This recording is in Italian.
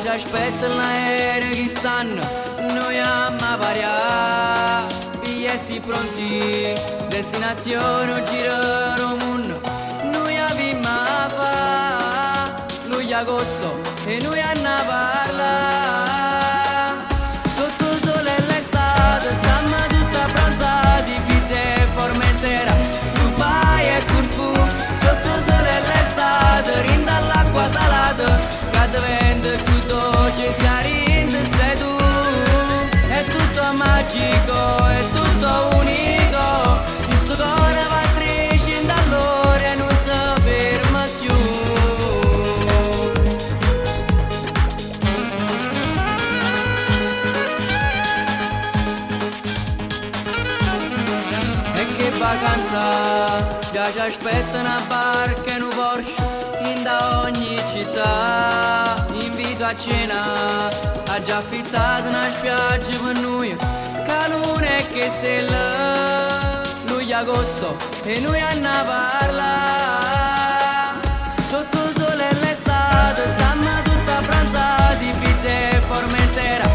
già ci aspetta l'aereo che stanno, noi a variare, biglietti pronti, destinazione girano mondo, noi abbiamo a fa, luglio agosto e noi a parlare, sotto sole e l'estate, stiamo tutta pranzati, pizza e Formentera, Dubai e Corfù, sotto sole e l'estate, rinda all'acqua salata, che vende più dolce, si arinde sei tu, è tutto magico, è tutto unico, questo cuore va crescendo allora e non si ferma più. E che vacanza, già ci aspetta una barca e un Porsche in da ogni città, invito a cena, ha già affittato una spiaggia per noi, che luna e che stella, luglio agosto e noi a parlare, sotto sole e l'estate, stiamo tutta pranzati, pizza e Formentera,